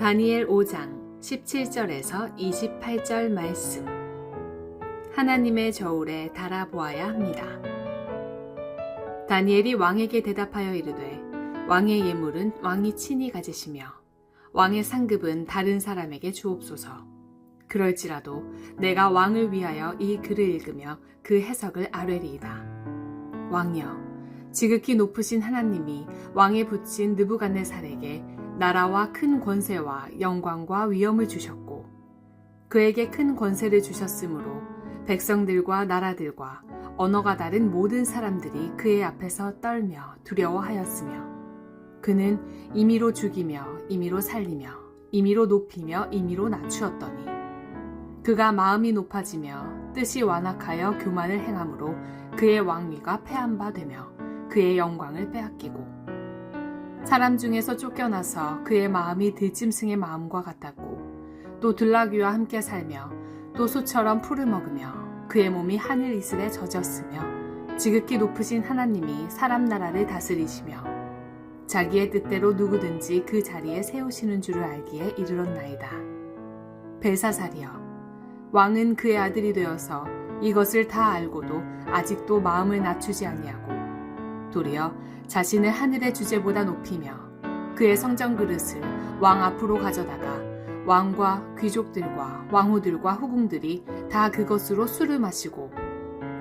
다니엘 5장 17절에서 28절 말씀. 하나님의 저울에 달아보아야 합니다. 다니엘이 왕에게 대답하여 이르되, 왕의 예물은 왕이 친히 가지시며 왕의 상급은 다른 사람에게 주옵소서. 그럴지라도 내가 왕을 위하여 이 글을 읽으며 그 해석을 아뢰리이다. 왕이여, 지극히 높으신 하나님이 왕에 붙인 느부갓네살에게 나라와 큰 권세와 영광과 위엄을 주셨고, 그에게 큰 권세를 주셨으므로 백성들과 나라들과 언어가 다른 모든 사람들이 그의 앞에서 떨며 두려워하였으며, 그는 임의로 죽이며 임의로 살리며 임의로 높이며 임의로 낮추었더니, 그가 마음이 높아지며 뜻이 완악하여 교만을 행함으로 그의 왕위가 패한 바 되며 그의 영광을 빼앗기고, 사람 중에서 쫓겨나서 그의 마음이 들짐승의 마음과 같았고, 또 들나귀와 함께 살며 또 소처럼 풀을 먹으며 그의 몸이 하늘 이슬에 젖었으며, 지극히 높으신 하나님이 사람 나라를 다스리시며 자기의 뜻대로 누구든지 그 자리에 세우시는 줄을 알기에 이르렀나이다. 벨사살이여, 왕은 그의 아들이 되어서 이것을 다 알고도 아직도 마음을 낮추지 아니하고 도리어 자신을 하늘의 주제보다 높이며 그의 성전 그릇을 왕 앞으로 가져다가 왕과 귀족들과 왕후들과 후궁들이 다 그것으로 술을 마시고,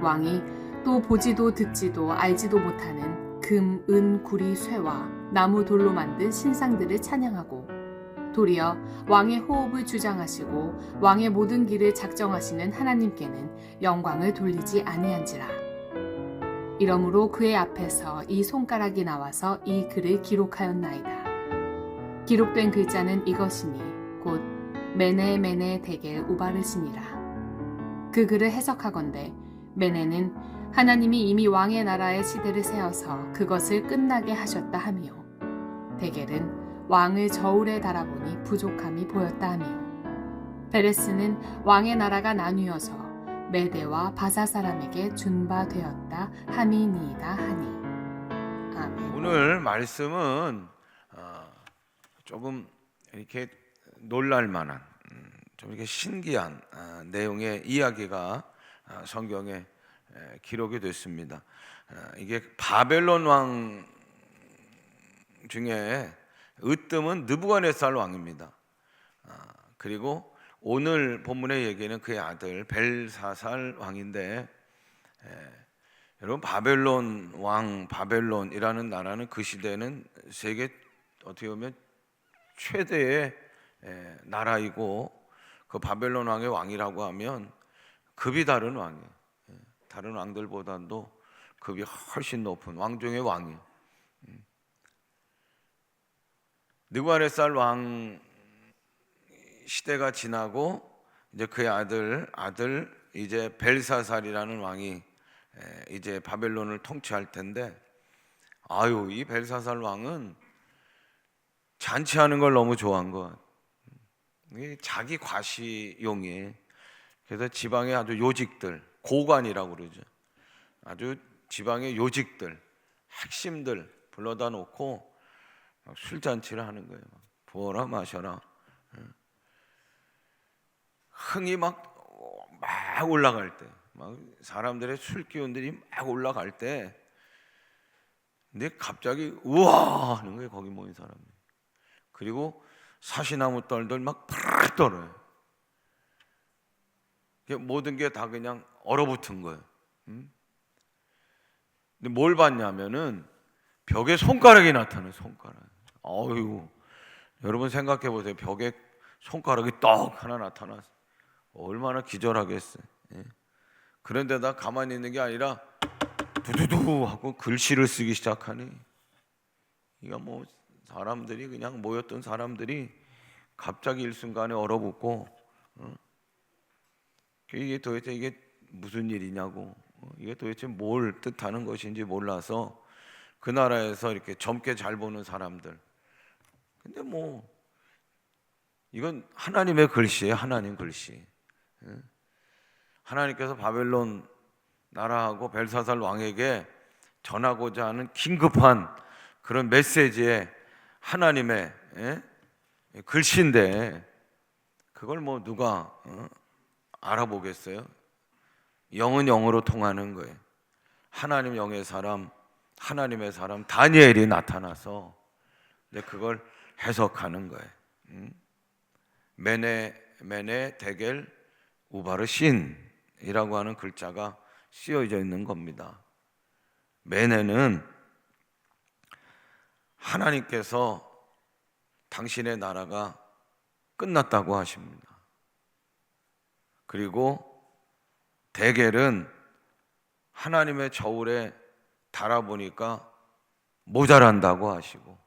왕이 또 보지도 듣지도 알지도 못하는 금, 은, 구리, 쇠와 나무, 돌로 만든 신상들을 찬양하고, 도리어 왕의 호흡을 주장하시고 왕의 모든 길을 작정하시는 하나님께는 영광을 돌리지 아니한지라. 이러므로 그의 앞에서 이 손가락이 나와서 이 글을 기록하였나이다. 기록된 글자는 이것이니 곧 메네 메네 데겔 우바르시니라. 그 글을 해석하건대, 메네는 하나님이 이미 왕의 나라의 시대를 세워서 그것을 끝나게 하셨다 하미요, 데겔은 왕을 저울에 달아보니 부족함이 보였다 하미요, 베레스는 왕의 나라가 나뉘어서 메대와 바사 사람에게 준 바 되었다 함이니이다 하니. 아멘. 오늘 말씀은 조금 이렇게 놀랄만한, 좀 이렇게 신기한 내용의 이야기가 성경에 기록이 됐습니다. 이게 바벨론 왕 중에 으뜸은 느부갓네살 왕입니다. 그리고 오늘 본문의 얘기는 그의 아들 벨사살 왕인데, 여러분, 바벨론 왕, 바벨론이라는 나라는 그 시대는 세계 어떻게 보면 최대의 나라이고, 그 바벨론 왕의 왕이라고 하면 급이 다른 왕이에요. 다른 왕들보다도 급이 훨씬 높은 왕중의 왕이에요. 느부갓네살 왕 시대가 지나고 이제 그의 아들 이제 벨사살이라는 왕이 이제 바벨론을 통치할 텐데, 이 벨사살 왕은 잔치하는 걸 너무 좋아한 것 같아요. 자기 과시용이에요. 그래서 지방의 아주 요직들, 고관이라고 그러죠. 아주 지방의 요직들, 핵심들 불러다 놓고 술잔치를 하는 거예요. 부어라 마셔라. 흥이 막 올라갈 때, 막 사람들의 술 기운들이 막 올라갈 때, 근데 갑자기 우와 하는 거예요, 거기 모인 사람들. 그리고 사시나무 떨들 막 팍 떨어요. 모든 게 다 그냥 얼어붙은 거예요. 근데 뭘 봤냐면은 벽에 손가락이 나타나요. 손가락. 여러분 생각해 보세요. 벽에 손가락이 떡 하나 나타났어요. 얼마나 기절하겠어요. 그런데다 가만히 있는 게 아니라 두두두 하고 글씨를 쓰기 시작하니, 이거 뭐 사람들이 그냥 모였던 사람들이 갑자기 일순간에 얼어붙고, 이게 도대체 이게 무슨 일이냐고, 이게 도대체 뭘 뜻하는 것인지 몰라서 그 나라에서 이렇게 젊게 잘 보는 사람들, 근데 뭐 이건 하나님의 글씨예요. 하나님 글씨. 하나님께서 바벨론 나라하고 벨사살 왕에게 전하고자 하는 긴급한 그런 메시지에 하나님의 글씨인데 그걸 뭐 누가 알아보겠어요? 영은 영으로 통하는 거예요. 하나님 영의 사람, 하나님의 사람 다니엘이 나타나서 이제 그걸 해석하는 거예요. 메네 데겔 우바르신이라고 하는 글자가 쓰여져 있는 겁니다. 메네는 하나님께서 당신의 나라가 끝났다고 하십니다. 그리고 데겔은 하나님의 저울에 달아보니까 모자란다고 하시고,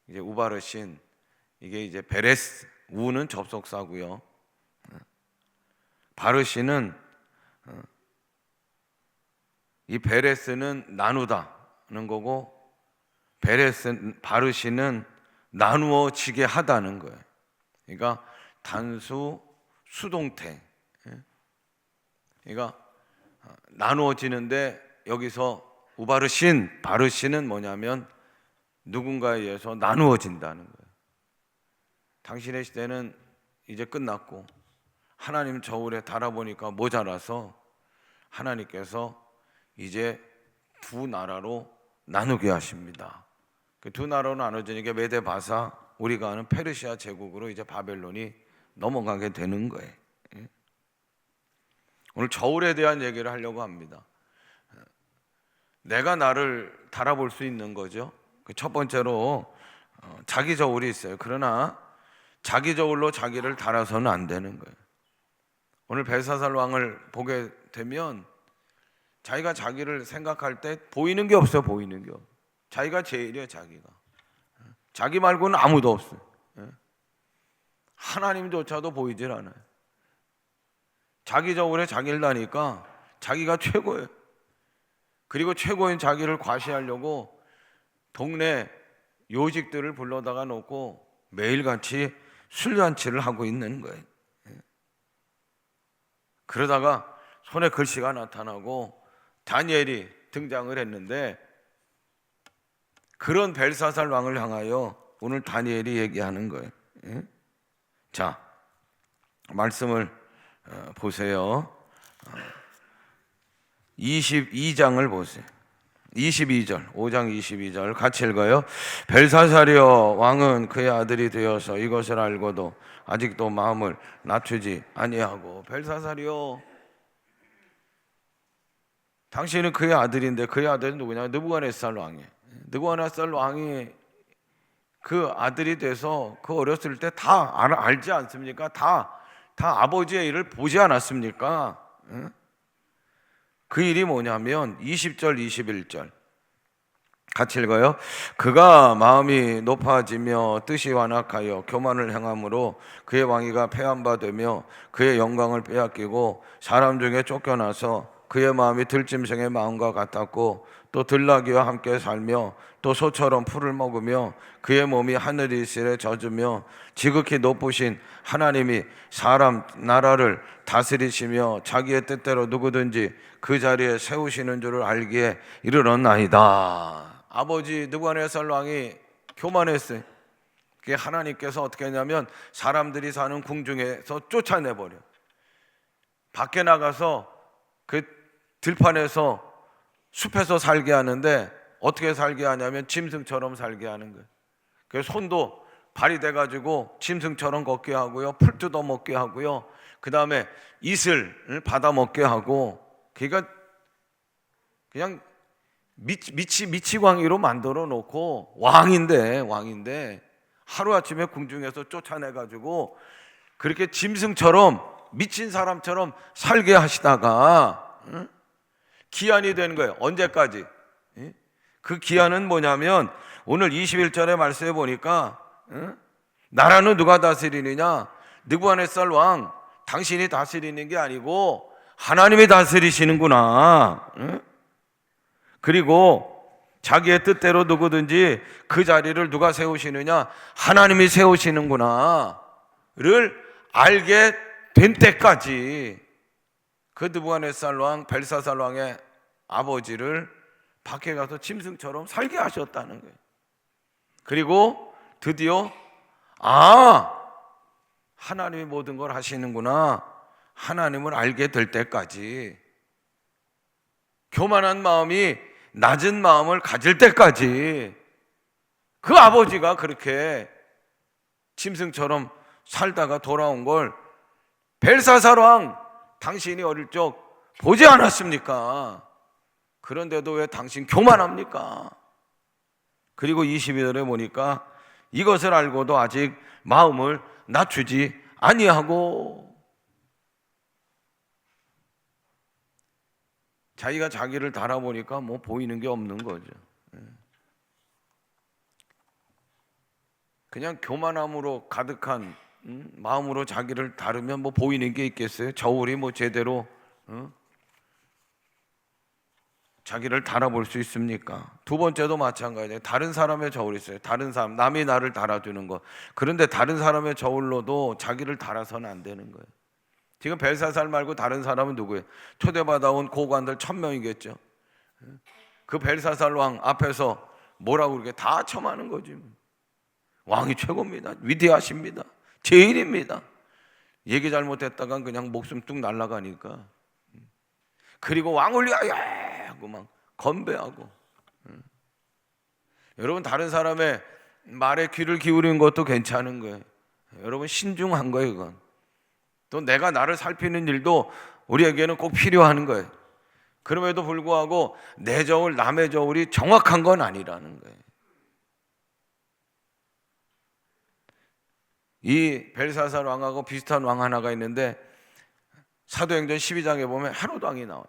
이제 우바르신, 이게 이제 베레스, 우는 접속사고요. 바르신은, 이 베레스는 나누다는 거고, 바르신은 나누어지게 하다는 거예요. 그러니까 단수 수동태. 그러니까 나누어지는데 여기서 우바르신, 바르신은 뭐냐면 누군가에 의해서 나누어진다는 거예요. 당신의 시대는 이제 끝났고 하나님 저울에 달아보니까 모자라서 하나님께서 이제 두 나라로 나누게 하십니다. 그 두 나라로 나눠지니까 메데 바사, 우리가 아는 페르시아 제국으로 이제 바벨론이 넘어가게 되는 거예요. 오늘 저울에 대한 얘기를 하려고 합니다. 내가 나를 달아볼 수 있는 거죠. 첫 번째로 자기 저울이 있어요. 그러나 자기 저울로 자기를 달아서는 안 되는 거예요. 오늘 벨사살 왕을 보게 되면 자기가 자기를 생각할 때 보이는 게 없어요. 보이는 게 없어요. 자기가 제일이에요. 자기 말고는 아무도 없어요. 하나님조차도 보이질 않아요. 자기 저울에 자기를 다니까 자기가 최고예요. 그리고 최고인 자기를 과시하려고 동네 요직들을 불러다가 놓고 매일같이 술잔치를 하고 있는 거예요. 그러다가 손에 글씨가 나타나고 다니엘이 등장을 했는데, 그런 벨사살 왕을 향하여 오늘 다니엘이 얘기하는 거예요. 자, 말씀을 보세요. 22장을 보세요. 22절, 5장 22절 같이 읽어요. 벨사살이여, 왕은 그의 아들이 되어서 이것을 알고도 아직도 마음을 낮추지 아니하고. 벨사살이여, 당신은 그의 아들인데, 그의 아들은 누구냐? 느부갓네살 왕이에요. 느부갓네살 왕이 그 아들이 돼서 그 어렸을 때 다 알지 않습니까? 다 아버지의 일을 보지 않았습니까? 그 일이 뭐냐면 20절 21절 같이 읽어요. 그가 마음이 높아지며 뜻이 완악하여 교만을 행함으로 그의 왕위가 폐한바되며 그의 영광을 빼앗기고 사람 중에 쫓겨나서 그의 마음이 들짐승의 마음과 같았고 또 들나귀와 함께 살며 또 소처럼 풀을 먹으며 그의 몸이 하늘이 이슬에 젖으며 지극히 높으신 하나님이 사람 나라를 다스리시며 자기의 뜻대로 누구든지 그 자리에 세우시는 줄을 알기에 이르렀나이다. 아버지 느부갓네살 왕이 교만했어요. 그게 하나님께서 어떻게 했냐면 사람들이 사는 궁중에서 쫓아내버려. 밖에 나가서 그 들판에서 숲에서 살게 하는데 어떻게 살게 하냐면 짐승처럼 살게 하는 거예요. 그래서 손도 발이 돼가지고 짐승처럼 걷게 하고요, 풀 뜯어 먹게 하고요, 그 다음에 이슬을 받아 먹게 하고, 그러니까 그냥 미치광이로 만들어 놓고 왕인데 하루아침에 궁중에서 쫓아내가지고 그렇게 짐승처럼 미친 사람처럼 살게 하시다가 기한이 되는 거예요. 언제까지? 그 기한은 뭐냐면 오늘 21절의 말씀에 보니까 나라는 누가 다스리느냐? 느부갓네살 왕, 당신이 다스리는 게 아니고 하나님이 다스리시는구나. 그리고 자기의 뜻대로 누구든지 그 자리를 누가 세우시느냐? 하나님이 세우시는구나를 알게 된 때까지 그 느부갓네살 왕, 벨사살 왕의 아버지를 밖에 가서 짐승처럼 살게 하셨다는 거예요. 그리고 드디어 하나님이 모든 걸 하시는구나, 하나님을 알게 될 때까지, 교만한 마음이 낮은 마음을 가질 때까지 그 아버지가 그렇게 짐승처럼 살다가 돌아온 걸 벨사살 왕, 당신이 어릴 적 보지 않았습니까? 그런데도 왜 당신 교만합니까? 그리고 22절에 보니까 이것을 알고도 아직 마음을 낮추지 아니하고, 자기가 자기를 달아보니까 뭐 보이는 게 없는 거죠. 그냥 교만함으로 가득한 마음으로 자기를 다루면 뭐 보이는 게 있겠어요? 저울이 뭐 제대로 자기를 달아볼 수 있습니까? 두 번째도 마찬가지예요. 다른 사람의 저울이 있어요. 다른 사람, 남이 나를 달아주는 거. 그런데 다른 사람의 저울로도 자기를 달아서는 안 되는 거예요. 지금 벨사살 말고 다른 사람은 누구예요? 초대받아온 고관들 1000명이겠죠. 그 벨사살 왕 앞에서 뭐라고 그렇게 다 첨하는 거지. 왕이 최고입니다. 위대하십니다. 제일입니다. 얘기 잘못했다간 그냥 목숨 뚝 날아가니까. 그리고 왕을 위하여 하고 막 건배하고. 여러분, 다른 사람의 말에 귀를 기울이는 것도 괜찮은 거예요. 여러분, 신중한 거예요, 그건. 또 내가 나를 살피는 일도 우리에게는 꼭 필요한 거예요. 그럼에도 불구하고 내 저울, 남의 저울이 정확한 건 아니라는 거예요. 이 벨사살 왕하고 비슷한 왕 하나가 있는데 사도행전 12장에 보면 헤롯 왕이 나와요.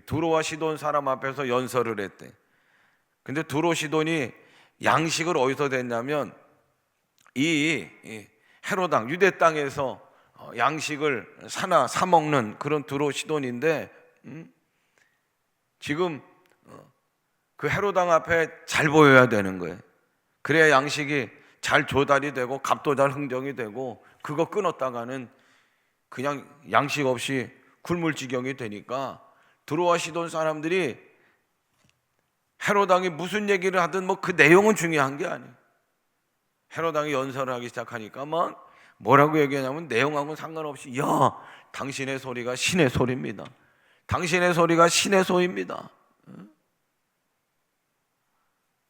두로와 시돈 사람 앞에서 연설을 했대. 근데 두로 시돈이 양식을 어디서 됐냐면 이 헤롯 왕, 유대 땅에서 양식을 사 먹는 그런 두로 시돈인데, 지금 그 헤롯 왕 앞에 잘 보여야 되는 거예요. 그래야 양식이 잘 조달이 되고 값도 잘 흥정이 되고, 그거 끊었다가는 그냥 양식 없이 굶을 지경이 되니까 두로와 시돈 사람들이 헤롯 왕이 무슨 얘기를 하든 뭐 그 내용은 중요한 게 아니에요. 헤롯 왕이 연설을 하기 시작하니까 막 뭐라고 얘기하냐면 내용하고는 상관없이, 야, 당신의 소리가 신의 소리입니다. 당신의 소리가 신의 소리입니다.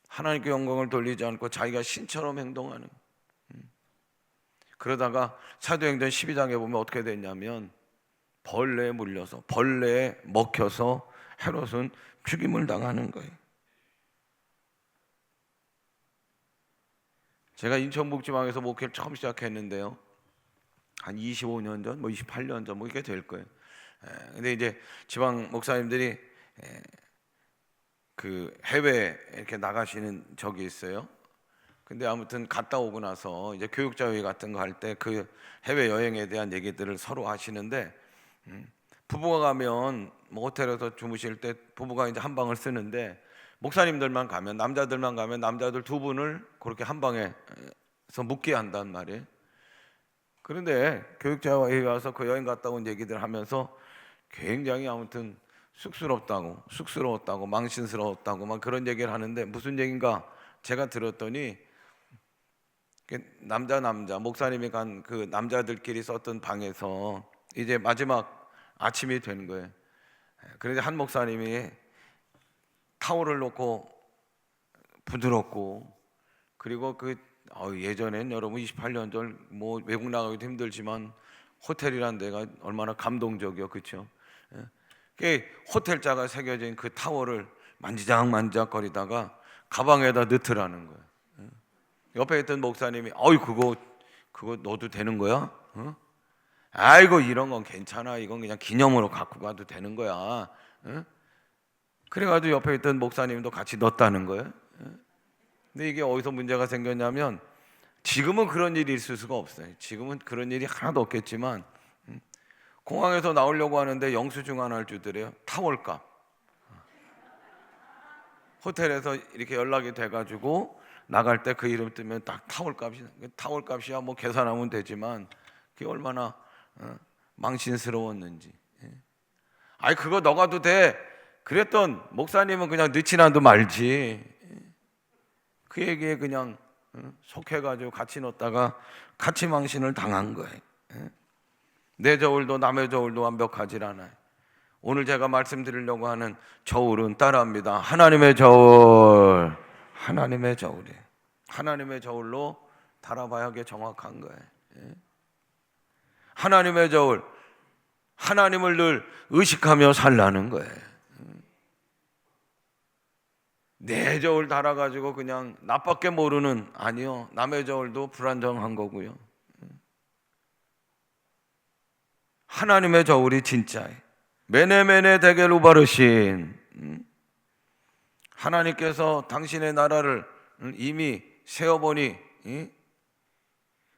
하나님께 영광을 돌리지 않고 자기가 신처럼 행동하는. 그러다가 사도행전 12장에 보면 어떻게 됐냐면 벌레에 물려서, 벌레에 먹혀서 헤롯은 죽임을 당하는 거예요. 제가 인천북지방에서 목회를 처음 시작했는데요, 한 25년 전, 뭐 28년 전, 뭐 이렇게 될 거예요. 근데 이제 지방 목사님들이 그 해외 이렇게 나가시는 적이 있어요. 근데 아무튼 갔다 오고 나서 이제 교육자회의 같은 거 할 때 그 해외 여행에 대한 얘기들을 서로 하시는데, 부부가 가면 뭐 호텔에서 주무실 때 부부가 이제 한 방을 쓰는데, 목사님들만 가면, 남자들만 가면 남자들 두 분을 그렇게 한 방에서 묵게 한단 말이에요. 그런데 교육자회의 와서 그 여행 갔다 온 얘기들 하면서 굉장히 아무튼 쑥스러웠다고 망신스러웠다고 막 그런 얘기를 하는데, 무슨 얘기인가 제가 들었더니 남자 목사님이 간 그 남자들끼리 썼던 방에서 이제 마지막 아침이 된 거예요. 그런데 한 목사님이 타월을 놓고 부드럽고, 그리고 예전엔 여러분 28년 전 뭐 외국 나가기도 힘들지만 호텔이란 데가 얼마나 감동적이요, 그렇죠? 호텔자가 새겨진 그 타월을 만지작거리다가 가방에다 넣더라는 거예요. 옆에 있던 목사님이 그거 넣어도 되는 거야? 아이고, 이런 건 괜찮아, 이건 그냥 기념으로 갖고 가도 되는 거야. 그래가지고 옆에 있던 목사님도 같이 넣었다는 거예요. 근데 이게 어디서 문제가 생겼냐면, 지금은 그런 일이 있을 수가 없어요. 지금은 그런 일이 하나도 없겠지만 공항에서 나오려고 하는데 영수증 하나를 주더래요. 타월값. 호텔에서 이렇게 연락이 돼가지고 나갈 때 그 이름 뜨면 딱 타월값이야 뭐 계산하면 되지만 그게 얼마나 망신스러웠는지. 아이, 그거 너가도 돼 그랬던 목사님은 그냥 넣지나도 말지. 그 얘기에 그냥 속해가지고 같이 넣었다가 같이 망신을 당한 거예요. 내 저울도 남의 저울도 완벽하질 않아요. 오늘 제가 말씀드리려고 하는 저울은 따라합니다. 하나님의 저울, 하나님의 저울이에요. 하나님의 저울로 달아봐야 하게 정확한 거예요. 하나님의 저울, 하나님을 늘 의식하며 살라는 거예요. 내 저울 달아가지고 그냥 나밖에 모르는, 아니요, 남의 저울도 불안정한 거고요. 하나님의 저울이 진짜예요. 메네메네 데겔 우바르신, 하나님께서 당신의 나라를 이미 세워보니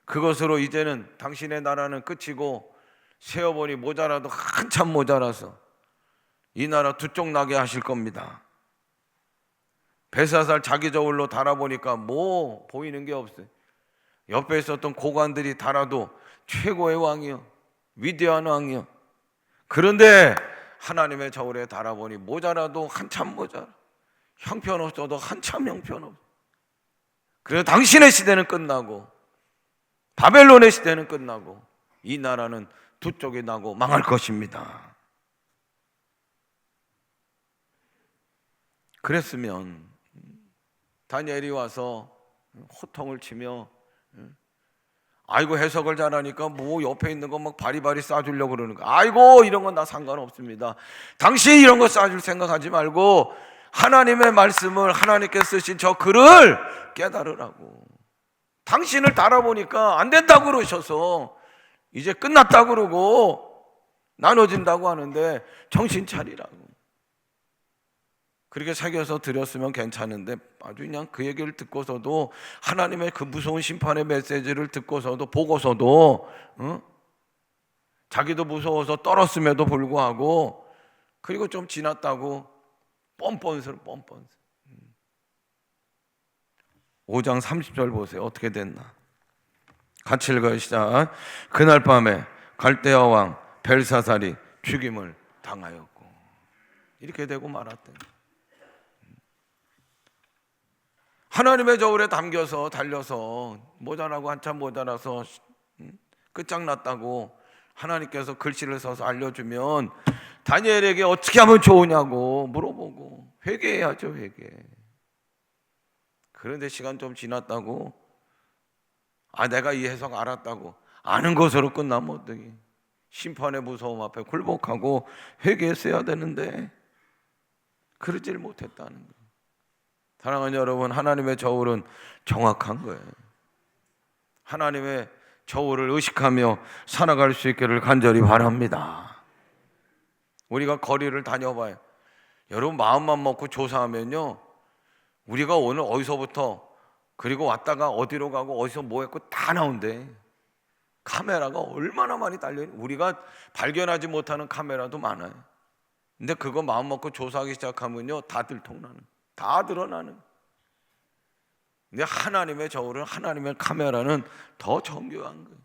그것으로 이제는 당신의 나라는 끝이고, 세어보니 모자라도 한참 모자라서 이 나라 두 쪽 나게 하실 겁니다. 벨사살 자기 저울로 달아보니까 뭐 보이는 게 없어요. 옆에 있었던 고관들이 달아도 최고의 왕이요, 위대한 왕이요. 그런데 하나님의 저울에 달아보니 모자라도 한참 모자라, 형편없어도 한참 형편없어. 그래서 당신의 시대는 끝나고 바벨론의 시대는 끝나고 이 나라는 두 쪽이 나고 망할 것입니다. 그랬으면 다니엘이 와서 호통을 치며, 아이고 해석을 잘하니까 뭐 옆에 있는 거 막 바리바리 쏴주려고 그러는 거, 아이고 이런 건 나 상관없습니다. 당신 이런 거 쏴줄 생각하지 말고 하나님의 말씀을, 하나님께서 쓰신 저 글을 깨달으라고. 당신을 달아보니까 안 된다고 그러셔서 이제 끝났다고 그러고 나눠진다고 하는데 정신 차리라고. 그렇게 새겨서 드렸으면 괜찮은데 아주 그냥 그 얘기를 듣고서도, 하나님의 그 무서운 심판의 메시지를 듣고서도, 보고서도 자기도 무서워서 떨었음에도 불구하고, 그리고 좀 지났다고 뻔뻔스러워. 5장 30절 보세요. 어떻게 됐나? 같이 읽어요. 시작. 그날 밤에 갈대아 왕 벨사살이 죽임을 당하였고, 이렇게 되고 말았대. 하나님의 저울에 담겨서 달려서 모자라고 한참 모자라서 끝장났다고 하나님께서 글씨를 써서 알려주면 다니엘에게 어떻게 하면 좋으냐고 물어보고 회개해야죠. 회개. 그런데 시간 좀 지났다고, 내가 이 해석 알았다고 아는 것으로 끝나면 어떡해. 심판의 무서움 앞에 굴복하고 회개했어야 되는데 그러질 못했다는 거예요. 사랑하는 여러분, 하나님의 저울은 정확한 거예요. 하나님의 저울을 의식하며 살아갈 수 있기를 간절히 바랍니다. 우리가 거리를 다녀봐요. 여러분, 마음만 먹고 조사하면요, 우리가 오늘 어디서부터, 그리고 왔다가 어디로 가고 어디서 뭐 했고 다 나온대. 카메라가 얼마나 많이 달려요. 우리가 발견하지 못하는 카메라도 많아요. 근데 그거 마음 먹고 조사하기 시작하면요, 다 들통나는, 다 드러나는. 근데 하나님의 저울은, 하나님의 카메라는 더 정교한 거예요.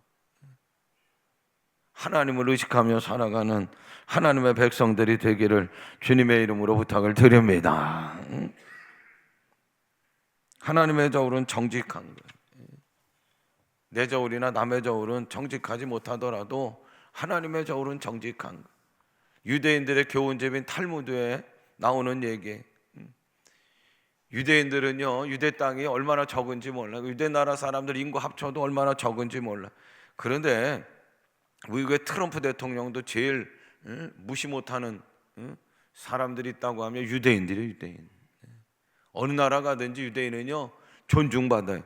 하나님을 의식하며 살아가는 하나님의 백성들이 되기를 주님의 이름으로 부탁을 드립니다. 하나님의 저울은 정직한 거예요. 내 저울이나 남의 저울은 정직하지 못하더라도 하나님의 저울은 정직한 거예요. 유대인들의 교훈집인 탈무드에 나오는 얘기, 유대인들은요, 유대 땅이 얼마나 적은지 몰라. 유대 나라 사람들 인구 합쳐도 얼마나 적은지 몰라. 그런데 미국의 트럼프 대통령도 제일 무시 못하는 사람들이 있다고 하면 유대인들이에요. 유대인. 어느 나라 가든지 유대인은요 존중받아요.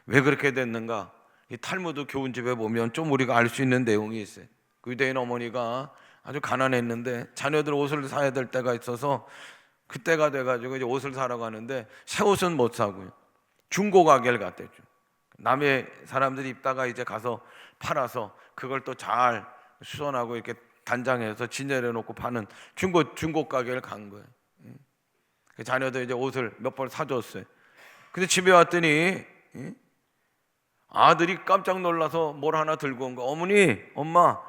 왜 그렇게 됐는가? 이 탈무드 교훈집에 보면 좀 우리가 알 수 있는 내용이 있어요. 그 유대인 어머니가 아주 가난했는데 자녀들 옷을 사야 될 때가 있어서, 그때가 돼가지고 이제 옷을 사러 가는데 새 옷은 못 사고요, 중고 가게를 갔대죠. 남의 사람들이 입다가 이제 가서 팔아서 그걸 또 잘 수선하고 이렇게 단장해서 진열해 놓고 파는 중고 가게를 간 거예요. 그 자녀들 이제 옷을 몇 벌 사줬어요. 근데 집에 왔더니 아들이 깜짝 놀라서 뭘 하나 들고 온 거. 어머니, 엄마,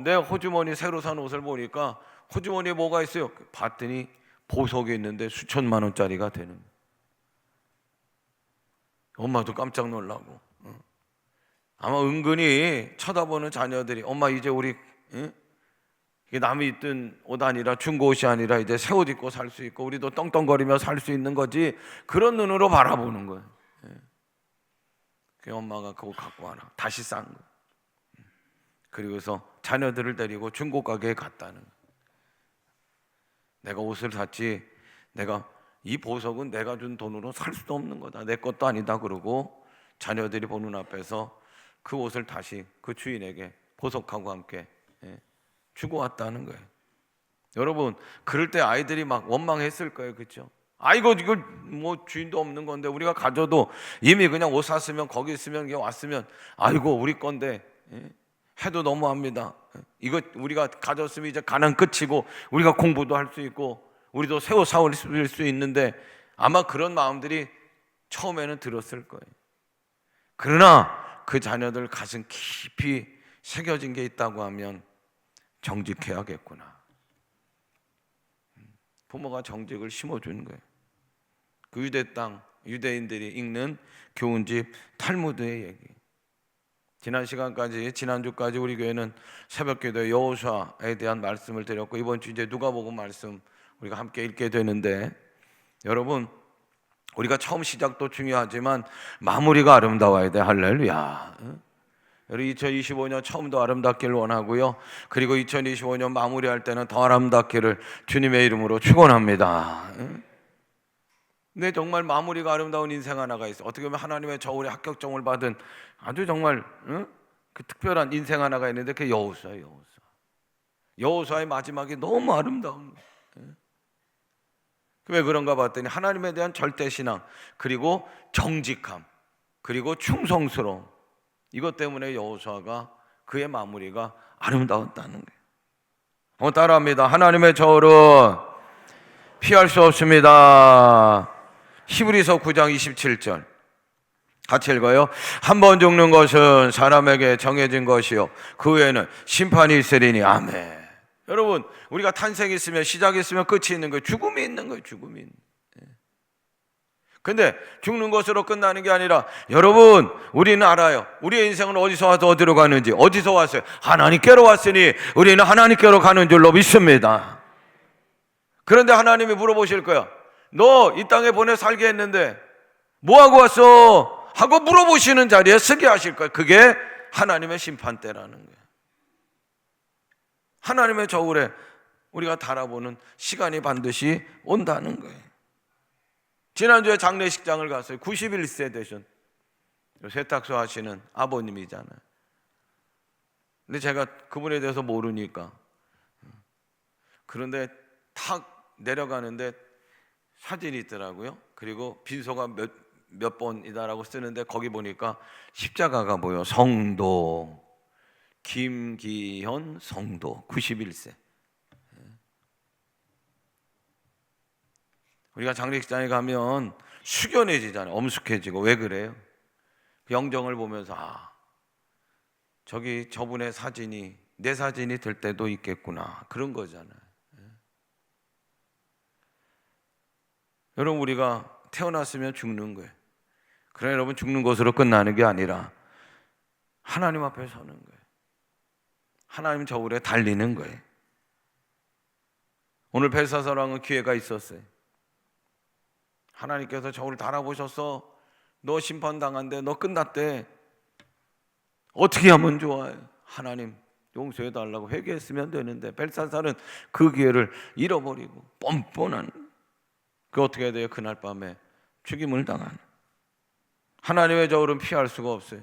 내 호주머니 새로 산 옷을 보니까 호주머니에 뭐가 있어요? 봤더니 보석이 있는데 수천만 원짜리가 되는. 엄마도 깜짝 놀라고. 아마 은근히 쳐다보는 자녀들이 엄마 이제 우리 이게 남이 입던 옷 아니라 중고 옷이 아니라 이제 새 옷 입고 살 수 있고 우리도 떵떵거리며 살 수 있는 거지, 그런 눈으로 바라보는 거예요. 그 엄마가 그거 갖고 와라, 다시 싼 거. 그리고서 자녀들을 데리고 중고 가게에 갔다는 거예요. 내가 옷을 샀지, 내가 이 보석은 내가 준 돈으로 살 수도 없는 거다, 내 것도 아니다. 그러고 자녀들이 보는 앞에서 그 옷을 다시 그 주인에게 보석하고 함께 주고 왔다는 거예요. 여러분, 그럴 때 아이들이 막 원망했을 거예요, 그렇죠? 아이고 이거 뭐 주인도 없는 건데 우리가 가져도 이미 그냥 옷 샀으면 거기 있으면 그냥 왔으면 아이고 우리 건데 해도 너무합니다. 이거 우리가 가졌으면 이제 가난 끝이고 우리가 공부도 할 수 있고 우리도 새 옷 사올 수 있는데, 아마 그런 마음들이 처음에는 들었을 거예요. 그러나 그 자녀들 가슴 깊이 새겨진 게 있다고 하면 정직해야겠구나. 부모가 정직을 심어준 거예요. 그 유대 땅 유대인들이 읽는 교훈집 탈무드의 얘기. 지난주까지 우리 교회는 새벽기도에 여호수아에 대한 말씀을 드렸고, 이번 주 이제 누가복음 말씀 우리가 함께 읽게 되는데, 여러분 우리가 처음 시작도 중요하지만 마무리가 아름다워야 돼. 할렐루야. 우리 2025년 처음도 아름답기를 원하고요, 그리고 2025년 마무리할 때는 더 아름답기를 주님의 이름으로 축원합니다. 근데 정말 마무리가 아름다운 인생 하나가 있어. 어떻게 보면 하나님의 저울에 합격점을 받은 아주 정말 그 특별한 인생 하나가 있는데, 그게 여호수아예요. 여호수아의 마지막이 너무 아름다운 거예요. 왜 그런가 봤더니 하나님에 대한 절대신앙, 그리고 정직함, 그리고 충성스러움, 이것 때문에 여호수아가 그의 마무리가 아름다웠다는 거예요. 따라합니다. 하나님의 저울은 피할 수 없습니다. 히브리서 9장 27절 같이 읽어요. 한 번 죽는 것은 사람에게 정해진 것이요 그 후에는 심판이 있으리니. 아멘. 여러분, 우리가 탄생이 있으면 시작이 있으면 끝이 있는 거예요. 죽음이 있는 거예요. 죽음이 있는 거예요. 근데 죽는 것으로 끝나는 게 아니라, 여러분 우리는 알아요. 우리의 인생은 어디서 와서 어디로 가는지. 어디서 왔어요? 하나님께로 왔으니 우리는 하나님께로 가는 줄로 믿습니다. 그런데 하나님이 물어보실 거야. 너 이 땅에 보내 살게 했는데 뭐하고 왔어? 하고 물어보시는 자리에 서게 하실 거예요. 그게 하나님의 심판 때라는 거예요. 하나님의 저울에 우리가 달아보는 시간이 반드시 온다는 거예요. 지난주에 장례식장을 갔어요. 91세 되신 세탁소 하시는 아버님이잖아요. 근데 제가 그분에 대해서 모르니까, 그런데 탁 내려가는데 사진이 있더라고요. 그리고 빈소가 몇 번이다라고 쓰는데 거기 보니까 십자가가 보여. 성도 김기현 성도 91세. 우리가 장례식장에 가면 숙연해지잖아요. 엄숙해지고. 왜 그래요? 영정을 보면서 저기 저분의 사진이 내 사진이 될 때도 있겠구나, 그런 거잖아요. 여러분, 우리가 태어났으면 죽는 거예요. 그러나 여러분, 죽는 것으로 끝나는 게 아니라 하나님 앞에 서는 거예요. 하나님 저울에 달리는 거예요. 오늘 벨사사랑은 기회가 있었어요. 하나님께서 저울을 달아보셔서 너 심판당한대, 너 끝났대, 어떻게 하면 좋아요? 하나님 용서해달라고 회개했으면 되는데, 벨사살은 그 기회를 잃어버리고 뻔뻔한, 그 어떻게 해야 돼요? 그날 밤에 죽임을 당하는. 하나님의 저울은 피할 수가 없어요.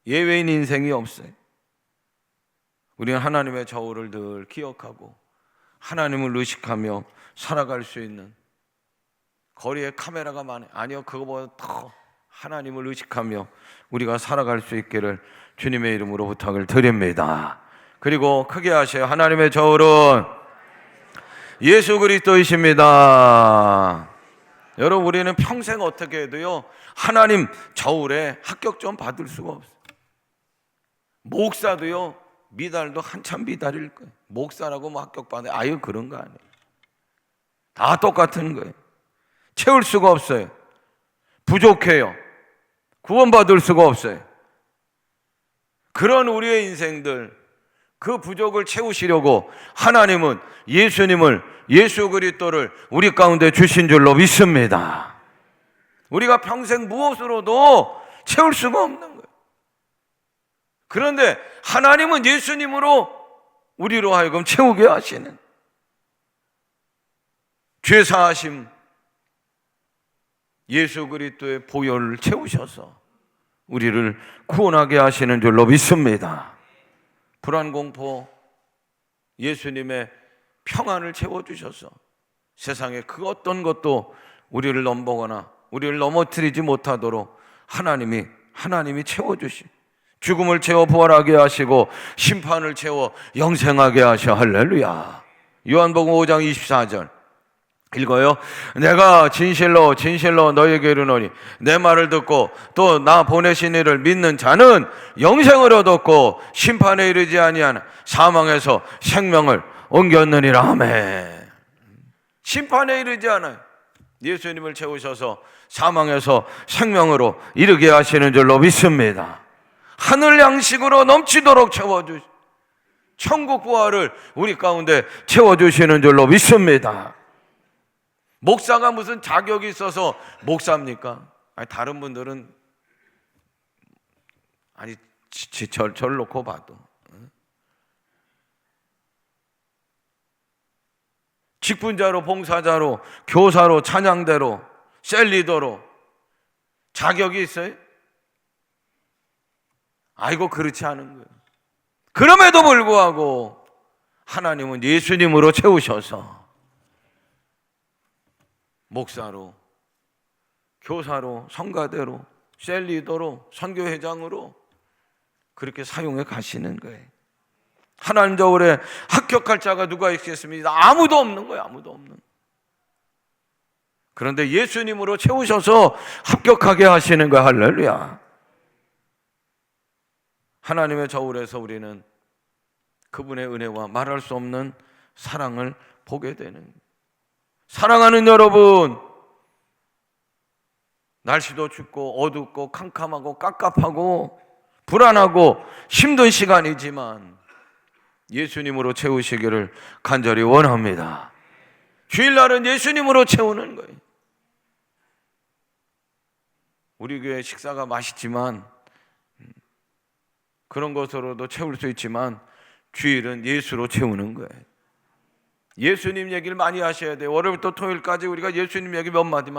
예외인 인생이 없어요. 우리는 하나님의 저울을 늘 기억하고 하나님을 의식하며 살아갈 수 있는, 거리에 카메라가 많아요. 아니요, 그거보다 더 하나님을 의식하며 우리가 살아갈 수 있기를 주님의 이름으로 부탁을 드립니다. 그리고 크게 하셔요. 하나님의 저울은 예수 그리스도이십니다. 여러분, 우리는 평생 어떻게 해도요, 하나님 저울에 합격점 받을 수가 없어요. 목사도요, 미달도 한참 미달일 거예요. 목사라고 뭐 합격받아요? 아유, 그런 거 아니에요. 다 똑같은 거예요. 채울 수가 없어요. 부족해요. 구원받을 수가 없어요. 그런 우리의 인생들, 그 부족을 채우시려고 하나님은 예수님을, 예수 그리스도를 우리 가운데 주신 줄로 믿습니다. 우리가 평생 무엇으로도 채울 수가 없는 거예요. 그런데 하나님은 예수님으로 우리로 하여금 채우게 하시는, 죄사하심, 예수 그리스도의 보혈을 채우셔서 우리를 구원하게 하시는 줄로 믿습니다. 불안, 공포, 예수님의 평안을 채워주셔서 세상에 그 어떤 것도 우리를 넘보거나 우리를 넘어뜨리지 못하도록 하나님이 채워주시, 죽음을 채워 부활하게 하시고 심판을 채워 영생하게 하셔. 할렐루야. 요한복음 5장 24절 읽어요. 내가 진실로 진실로 너에게 이르노니 내 말을 듣고 또 나 보내신 이를 믿는 자는 영생을 얻었고 심판에 이르지 아니한 사망에서 생명을 옮겼느니라. 아멘. 심판에 이르지 않아요. 예수님을 채우셔서 사망에서 생명으로 이르게 하시는 줄로 믿습니다. 하늘 양식으로 넘치도록 채워주시, 천국 부활을 우리 가운데 채워주시는 줄로 믿습니다. 목사가 무슨 자격이 있어서 목사입니까? 아니, 다른 분들은 아니 절 놓고 봐도 직분자로, 봉사자로, 교사로, 찬양대로, 셀리더로 자격이 있어요? 아이고, 그렇지 않은 거예요. 그럼에도 불구하고 하나님은 예수님으로 채우셔서 목사로, 교사로, 성가대로, 셀리더로, 선교회장으로 그렇게 사용해 가시는 거예요. 하나님 저울에 합격할 자가 누가 있겠습니까? 아무도 없는 거예요. 아무도 없는. 그런데 예수님으로 채우셔서 합격하게 하시는 거예요. 할렐루야. 하나님의 저울에서 우리는 그분의 은혜와 말할 수 없는 사랑을 보게 되는, 사랑하는 여러분, 날씨도 춥고 어둡고 캄캄하고 깝깝하고 불안하고 힘든 시간이지만 예수님으로 채우시기를 간절히 원합니다. 주일날은 예수님으로 채우는 거예요. 우리 교회 식사가 맛있지만 그런 것으로도 채울 수 있지만 주일은 예수로 채우는 거예요. 예수님 얘기를 많이 하셔야 돼요. 월요일부터 토요일까지 우리가 예수님 얘기 몇 마디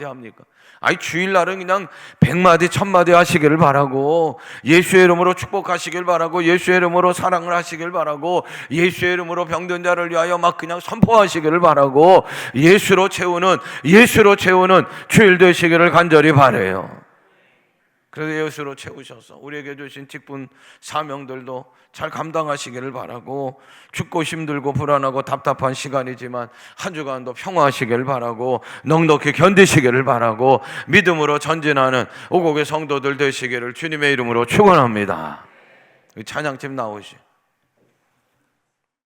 합니까? 아니, 주일날은 그냥 100마디 1000마디 하시기를 바라고, 예수의 이름으로 축복하시길 바라고, 예수의 이름으로 사랑을 하시길 바라고, 예수의 이름으로 병든 자를 위하여 막 그냥 선포하시기를 바라고, 예수로 채우는 주일 되시기를 간절히 바라요. 그래서 예수로 채우셔서 우리에게 주신 직분 사명들도 잘 감당하시기를 바라고, 춥고 힘들고 불안하고 답답한 시간이지만 한 주간도 평화하시기를 바라고, 넉넉히 견디시기를 바라고, 믿음으로 전진하는 오곡의 성도들 되시기를 주님의 이름으로 축원합니다. 찬양팀 나오시.